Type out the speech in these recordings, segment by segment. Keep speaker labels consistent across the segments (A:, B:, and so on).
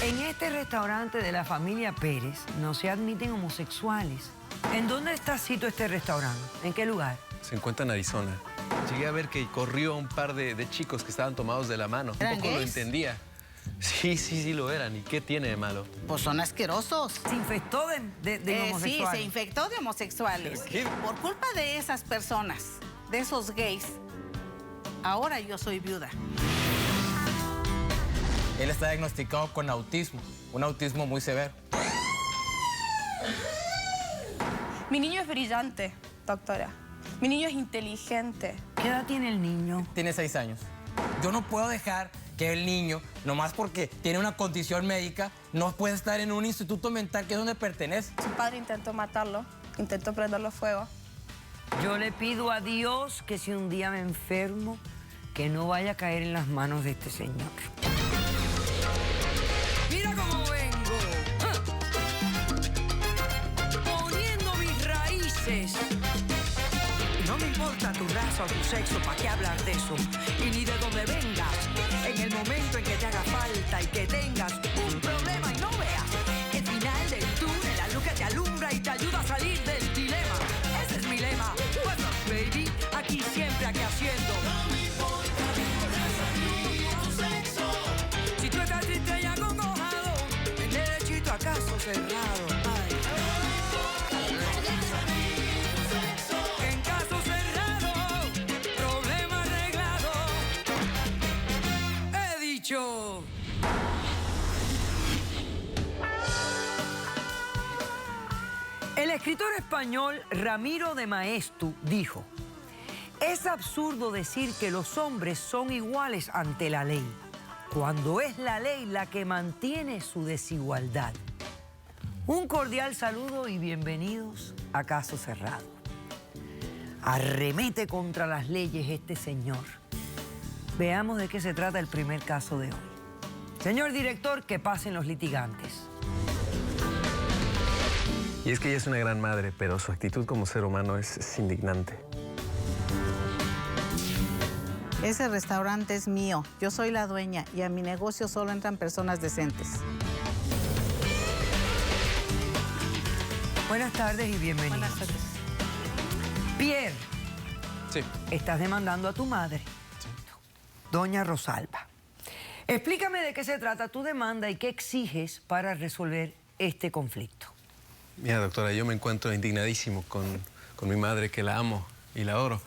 A: En este restaurante de la familia Pérez no se admiten homosexuales. ¿En dónde está Cito este restaurante? ¿En qué lugar?
B: Se encuentra en Arizona. Llegué a ver que corrió un par de chicos que estaban tomados de la mano.
C: ¿Eran
B: Un poco lo
C: gays?
B: entendía. Sí lo eran. ¿Y qué tiene de malo?
C: Pues son asquerosos.
A: ¿Se infectó de
C: Sí,
A: homosexuales?
C: se infectó de homosexuales.
B: ¿Qué?
C: Por culpa de esas personas, de esos gays, ahora yo soy viuda.
D: Él está diagnosticado con autismo, un autismo muy severo.
E: Mi niño es brillante, doctora. Mi niño es inteligente.
A: ¿Qué edad tiene el niño?
D: Tiene 6 años. Yo no puedo dejar que el niño, nomás porque tiene una condición médica, no puede estar en un instituto mental que es donde pertenece.
E: Su padre intentó matarlo, intentó prenderlo fuego.
A: Yo le pido a Dios que si un día me enfermo, que no vaya a caer en las manos de este señor. Mira cómo vengo. Poniendo mis raíces. Y no me importa tu raza o tu sexo, ¿para qué hablar de eso? Y ni de dónde vengas. En el momento en que te haga falta y que tengas un problema y no veas el final del túnel, la luz que te alumbra y te ayuda a salir del dilema. Ese es mi lema. What's up, baby? Aquí siempre, aquí haciendo. No me importa tu raza ni tu sexo. Si tú estás triste y acongojado, en derechito a caso cerrado. Ay. En caso cerrado, problema arreglado. He dicho. El escritor español Ramiro de Maeztu dijo: es absurdo decir que los hombres son iguales ante la ley, cuando es la ley la que mantiene su desigualdad. Un cordial saludo y bienvenidos a Caso Cerrado. Arremete contra las leyes este señor. Veamos de qué se trata el primer caso de hoy. Señor director, que pasen los litigantes.
B: Y es que ella es una gran madre, pero su actitud como ser humano es indignante.
C: Ese restaurante es mío, yo soy la dueña y a mi negocio solo entran personas decentes.
A: Buenas tardes y bienvenidos.
C: Buenas tardes.
B: Sí.
A: Pierre, estás demandando a tu madre, doña Rosalba. Explícame de qué se trata tu demanda y qué exiges para resolver este conflicto.
B: Mira, doctora, yo me encuentro indignadísimo con mi madre, que la amo y la adoro.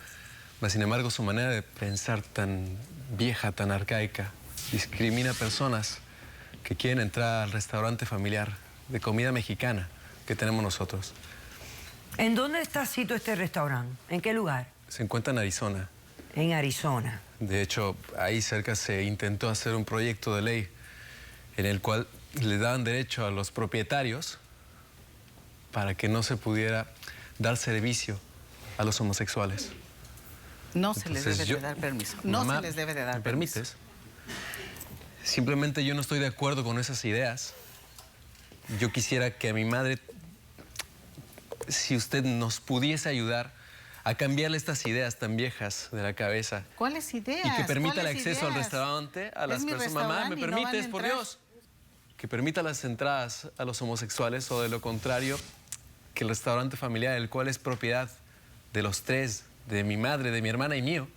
B: Mas, sin embargo, su manera de pensar tan vieja, tan arcaica, discrimina a personas que quieren entrar al restaurante familiar de comida mexicana que tenemos nosotros.
A: ¿En dónde está Cito este restaurante? ¿En qué lugar?
B: Se encuentra en Arizona.
A: En Arizona.
B: De hecho, ahí cerca se intentó hacer un proyecto de ley en el cual le daban derecho a los propietarios para que no se pudiera dar servicio a los homosexuales.
C: No se les
B: Entonces,
C: debe de dar permiso. No
B: Mamá,
C: se les debe de dar
B: ¿me
C: permiso.
B: permites? Simplemente yo no estoy de acuerdo con esas ideas. Yo quisiera que a mi madre, si usted nos pudiese ayudar a cambiarle estas ideas tan viejas de la cabeza.
C: ¿Cuáles ideas?
B: Y que permita el
C: ¿Cuáles
B: acceso al
C: ideas?
B: restaurante a las
C: Es mi
B: personas. Mamá, ¿me
C: restaurante y no van a
B: permites, por
C: entrar.
B: Dios? Que permita las entradas a los homosexuales, o de lo contrario, que el restaurante familiar, el cual es propiedad de los tres, de mi madre, de mi hermana y mío,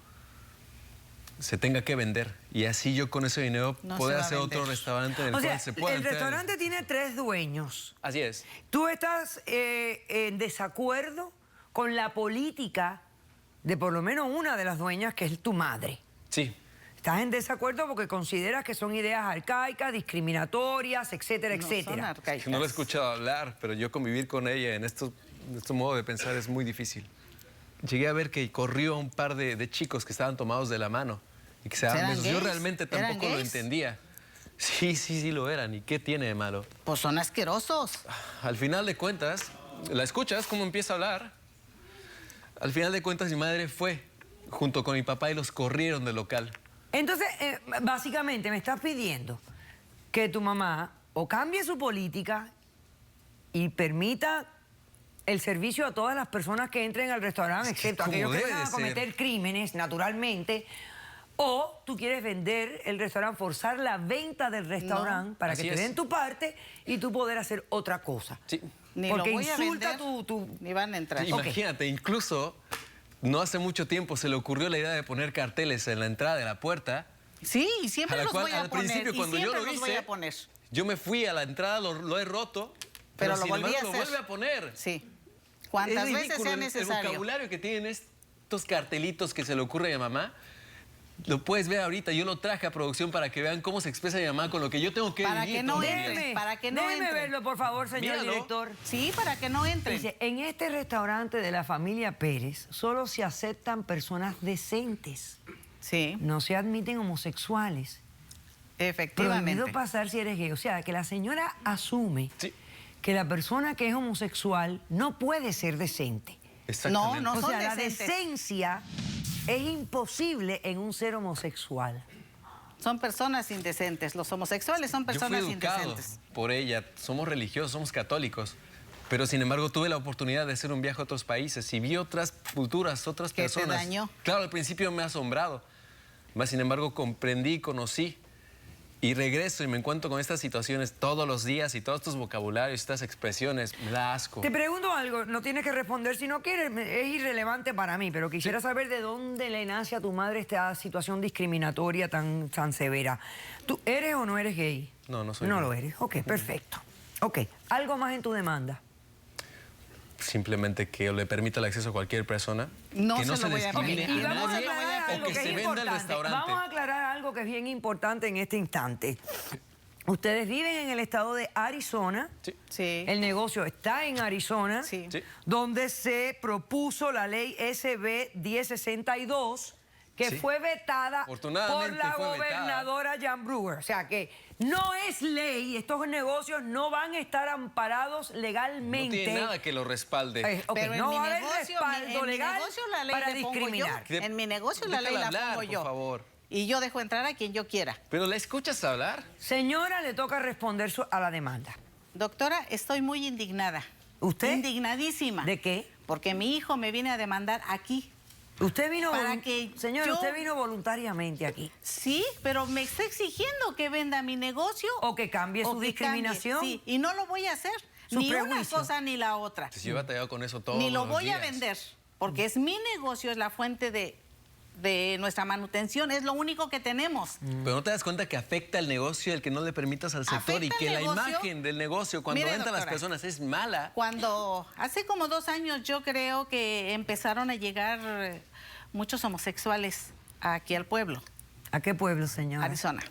B: se tenga que vender. Y así yo con ese dinero
C: No
B: poder
C: se va a
B: hacer otro
C: vender.
B: restaurante en el
A: O sea,
B: cual se pueda
A: el
B: entrar.
A: restaurante tiene 3 dueños.
B: Así es.
A: ¿Tú estás en desacuerdo con la política de por lo menos una de las dueñas, que es tu madre?
B: Sí.
A: Estás en desacuerdo porque consideras que son ideas arcaicas, discriminatorias, etcétera,
C: No son
A: etcétera.
C: arcaicas.
B: Que no lo he escuchado hablar, pero yo convivir con ella en este modo de pensar es muy difícil. Llegué a ver que corrió un par de chicos que estaban tomados de la mano y que se daban
C: ¿Eran
B: besos. Yo
C: gays?
B: realmente
C: ¿Eran
B: tampoco lo
C: gays?
B: entendía. Sí lo eran. ¿Y qué tiene de malo?
C: Pues son asquerosos.
B: Al final de cuentas, ¿la escuchas cómo empieza a hablar? Al final de cuentas, mi madre fue junto con mi papá y los corrieron del local.
A: Entonces, básicamente me estás pidiendo que tu mamá o cambie su política y permita el servicio a todas las personas que entren al restaurante,
B: Es que
A: excepto
B: como
A: aquellos que
B: debe
A: van a
B: de ser.
A: cometer crímenes, naturalmente,
F: O tú quieres vender el restaurante, forzar la venta del restaurante para que
B: Así
F: te
B: es.
F: den tu parte y tú poder hacer otra cosa.
B: Sí.
C: Ni
F: Porque
C: lo voy a
F: insulta
C: vender, ni van a entrar.
B: Sí, imagínate, incluso no hace mucho tiempo se le ocurrió la idea de poner carteles en la entrada de la puerta.
C: Sí, y siempre
B: a la
C: los
B: cual,
C: voy a
B: al
C: poner.
B: principio,
C: Y
B: cuando yo
C: siempre
B: lo
C: los voy
B: hice,
C: a poner.
B: yo me fui a la entrada, lo he roto,
C: Pero lo
B: sin
C: volví
B: embargo
C: a
B: lo
C: hacer.
B: vuelve a poner.
C: Sí. Cuantas
B: Es
C: veces
B: ridículo
C: sea
B: el
C: necesario.
B: vocabulario que tienen estos cartelitos que se le ocurre a mi mamá. Lo puedes ver ahorita, yo lo traje a producción para que vean cómo se expresa mi mamá con lo que yo tengo que
C: Para
B: vivir
C: que no
B: todos los
C: entre.
B: días.
C: Para que no
F: déjeme
C: entre.
F: verlo, por favor, señor
B: Míralo.
F: director.
C: Sí, para que no entren.
F: Dice, en este restaurante de la familia Pérez solo se aceptan personas decentes.
C: Sí,
F: No se admiten homosexuales.
C: efectivamente.
F: Prohibido pasar si eres gay. O sea, que la señora asume
B: Sí.
F: que la persona que es homosexual no puede ser decente.
B: Exactamente.
C: No
F: o
C: son
F: sea, la
C: decentes.
F: decencia es imposible en un ser homosexual.
C: Son personas indecentes. Los homosexuales son
B: Yo fui
C: personas
B: educado
C: indecentes.
B: por ella, somos religiosos, somos católicos, pero sin embargo tuve la oportunidad de hacer un viaje a otros países y vi otras culturas, otras
C: ¿Que te
B: personas.
C: dañó?
B: Claro, al principio me ha asombrado, mas sin embargo comprendí, conocí y regreso y me encuentro con estas situaciones todos los días y todos estos vocabularios, estas expresiones, me da asco.
F: Te pregunto algo, no tienes que responder si no quieres, es irrelevante para mí, pero quisiera saber de dónde le nace a tu madre esta situación discriminatoria tan severa. ¿Tú eres o no eres gay?
B: No, no soy
F: No
B: gay.
F: lo eres. Ok, perfecto. Ok, ¿algo más en tu demanda?
B: Simplemente que le permita el acceso a cualquier persona,
C: No
B: que no
C: se
B: se
C: lo voy a
B: discrimine
C: permitir.
F: Y
B: a
F: vamos a
B: nadie
F: aclarar
B: o
F: algo
B: que
F: que
B: se
F: es
B: venda el
F: importante.
B: restaurante.
F: Vamos a aclarar algo que es bien importante en este instante. Ustedes viven en el estado de Arizona.
B: Sí.
C: Sí.
F: El negocio está en Arizona,
C: Sí.
B: Sí.
F: donde se propuso la ley SB 1062, que
B: Sí.
F: fue vetada por
B: Afortunadamente
F: la
B: fue vetada.
F: gobernadora Jan Brewer. O sea que no es ley, estos negocios no van a estar amparados
B: No
F: legalmente.
B: tiene nada que lo respalde.
F: Ok,
C: Pero en
F: no
C: mi
F: va a haber
C: negocio,
F: respaldo
C: en mi
F: legal
C: negocio la ley
F: para
C: le pongo
F: discriminar.
C: yo. En mi negocio la ley
B: Déjala
C: la
B: hablar,
C: pongo yo.
B: por favor.
C: Y yo dejo entrar a quien yo quiera.
B: ¿Pero la escuchas hablar?
F: Señora, le toca responder a la demanda.
C: Doctora, estoy muy indignada.
F: ¿Usted?
C: Indignadísima.
F: ¿De qué?
C: Porque mi hijo me viene a demandar aquí.
F: Usted vino,
C: Para que
F: señora,
C: yo-
F: usted vino voluntariamente aquí.
C: Sí, pero me está exigiendo que venda mi negocio.
F: O que cambie
C: o
F: su
C: que
F: discriminación.
C: cambie. Sí, y no lo voy a hacer.
F: Su
C: Ni una
F: prejuicio.
C: cosa ni la otra.
B: Pues yo he batallado con eso todos
C: Ni lo
B: los
C: voy a
B: días.
C: vender. Porque es mi negocio, es la fuente de nuestra manutención. Es lo único que tenemos.
B: Pero no te das cuenta que afecta el negocio el que no le permitas al sector y
C: ¿Afecta
B: que
C: el
B: la
C: negocio?
B: imagen del negocio cuando
C: Mire,
B: entran las
C: doctora.
B: personas es mala.
C: Cuando hace como 2 años yo creo que empezaron a llegar muchos homosexuales aquí al pueblo,
F: ¿A qué pueblo, señora?
C: Arizona.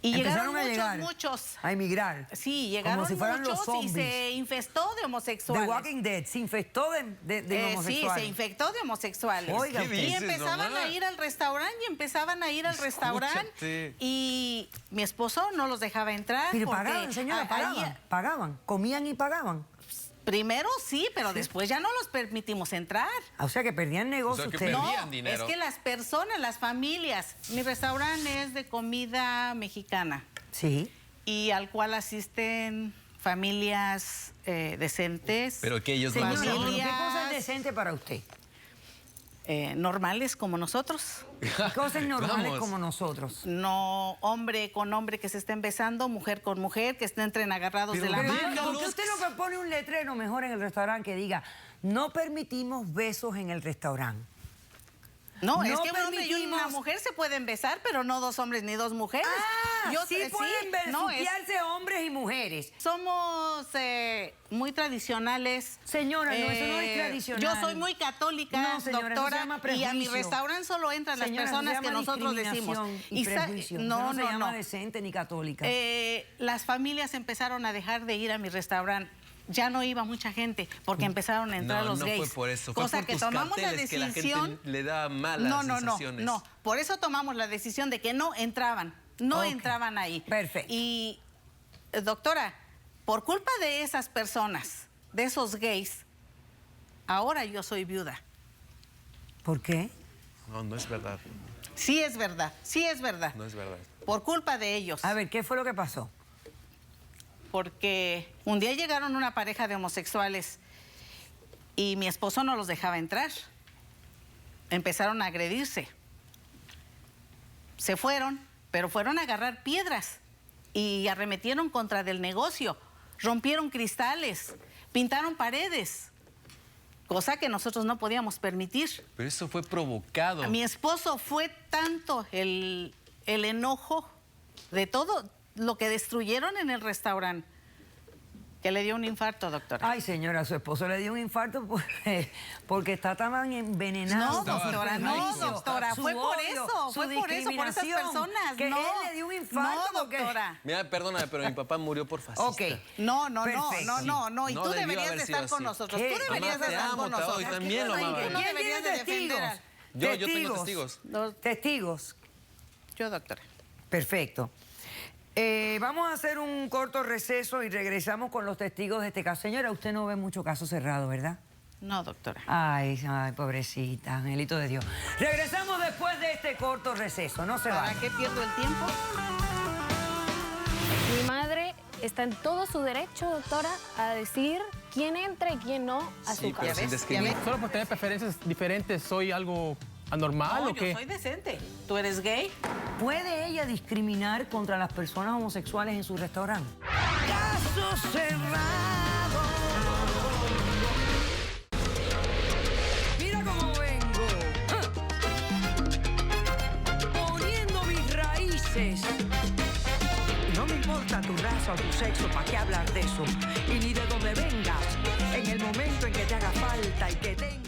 C: Y
F: Empezaron
C: llegaron
F: a
C: muchos.
F: A emigrar.
C: Sí, llegaron
F: Como si fueran los
C: muchos y
F: zombies.
C: se infestó de homosexuales.
F: The Walking Dead se infectó de
C: Sí,
F: homosexuales.
C: se infectó de homosexuales.
F: Oiga,
B: ¿Qué
F: usted.
C: Y
B: dices,
C: empezaban
B: mamá?
C: a ir al restaurante y empezaban a ir al restaurante
B: Escúchate.
C: y mi esposo no los dejaba entrar.
F: Pero
C: porque
F: pagaban, señora,
C: ahí-
F: pagaban. Comían y pagaban.
C: primero sí, pero después ya no los permitimos entrar.
F: O sea que perdían negocio
B: O sea, que
F: ustedes.
B: perdían
C: No,
B: dinero.
C: es que las personas, las familias, mi restaurante es de comida mexicana
F: Sí.
C: y al cual asisten familias decentes.
B: Pero que ellos no lo
F: Señora,
B: son.
F: ¿qué cosa es
C: familias
F: decente para usted?
C: normales como nosotros.
F: Cosas normales
B: Vamos.
F: como nosotros.
C: No hombre con hombre que se estén besando, mujer con mujer, que estén agarrados
B: Pero
C: de la
B: ve-
C: mano.
F: ¿Por qué usted no pone un letrero mejor en el restaurante que diga no permitimos besos en el restaurante?
C: No,
F: No
C: es que un hombre y una
F: permitimos-
C: mujer se pueden besar, pero no 2 hombres ni 2 mujeres.
F: Sí pueden
C: no, es-
F: besuquearse hombres y mujeres.
C: somos muy tradicionales.
F: Señora, no, eso no es tradicional.
C: Yo soy muy católica,
F: No, señora, eso se
C: doctora,
F: llama
C: y a mi
F: prejuicio.
C: restaurante solo entran las
F: Señora,
C: personas
F: se
C: que
F: llama
C: nosotros decimos.
F: discriminación y
C: sa-
F: prejuicio.
C: no,
F: Eso no se
C: no,
F: llama
C: no.
F: decente ni católica.
C: Las familias empezaron a dejar de ir a mi restaurante. Ya no iba mucha gente porque empezaron a entrar
B: No,
C: los
B: no
C: gays.
B: fue por eso. Fue
C: Cosa
B: por
C: que
B: tus
C: tomamos la
B: carteles que la
C: decisión.
B: gente le da malas sensaciones.
C: No. Por eso tomamos la decisión de que no entraban. No
F: Ok.
C: entraban ahí.
F: Perfecto.
C: Y, doctora, por culpa de esas personas, de esos gays, ahora yo soy viuda.
F: ¿Por qué?
B: No, no es verdad.
C: Sí es verdad, sí es verdad.
B: No es verdad.
C: Por culpa de ellos.
F: A ver, ¿qué fue lo que pasó?
C: Porque un día llegaron una pareja de homosexuales y mi esposo no los dejaba entrar. Empezaron a agredirse. se fueron, pero fueron a agarrar piedras y arremetieron contra del negocio, rompieron cristales, pintaron paredes, cosa que nosotros no podíamos permitir.
B: Pero eso fue provocado.
C: A mi esposo fue tanto el enojo de todo lo que destruyeron en el restaurante que le dio un infarto, doctora.
F: Ay, señora, su esposo le dio un infarto porque está tan envenenado.
C: No, doctora, no, doctora,
F: Su
C: fue por
F: odio,
C: eso,
F: su
C: fue por eso, por esas
F: discriminación,
C: personas.
F: que
C: no,
F: él le dio un infarto
C: no,
F: porque-
C: doctora.
B: Mira, perdóname, pero mi papá murió por fascista.
F: Ok.
C: No,
F: Perfecto.
C: y
B: No
C: tú
B: debió
C: deberías
B: haber
C: de
B: sido
C: estar con
B: así.
C: nosotros.
F: ¿Qué?
C: Tú deberías
B: Mamá,
C: de
B: te
C: estar
B: amo,
C: con
B: te amo,
C: nosotros.
B: y también lo amaba.
C: Tú no
F: ¿Quién
C: deberías
F: tiene
C: de defender
F: testigos?
B: Yo tengo testigos.
F: Testigos.
C: Yo, doctora.
F: Perfecto. Vamos a hacer un corto receso y regresamos con los testigos de este caso. Señora, usted no ve mucho caso cerrado, ¿verdad?
C: No, doctora.
F: Ay, pobrecita, angelito de Dios. Regresamos después de este corto receso, no se
C: ¿Para
F: vayan.
C: qué pierdo el tiempo?
G: Mi madre está en todo su derecho, doctora, a decir quién entra y quién no a
B: Sí,
G: su
B: pero
G: casa.
B: sin
C: ves?
B: discriminar.
D: Solo por tener preferencias diferentes, ¿soy algo anormal
C: No,
D: o qué?
C: yo soy decente. ¿Tú eres gay?
F: ¿Puede ella discriminar contra las personas homosexuales en su restaurante? Caso cerrado. Mira cómo vengo.
A: Poniendo mis raíces. No me importa tu raza o tu sexo, ¿para qué hablar de eso? Y ni de dónde vengas, en el momento en que te haga falta y que tengas...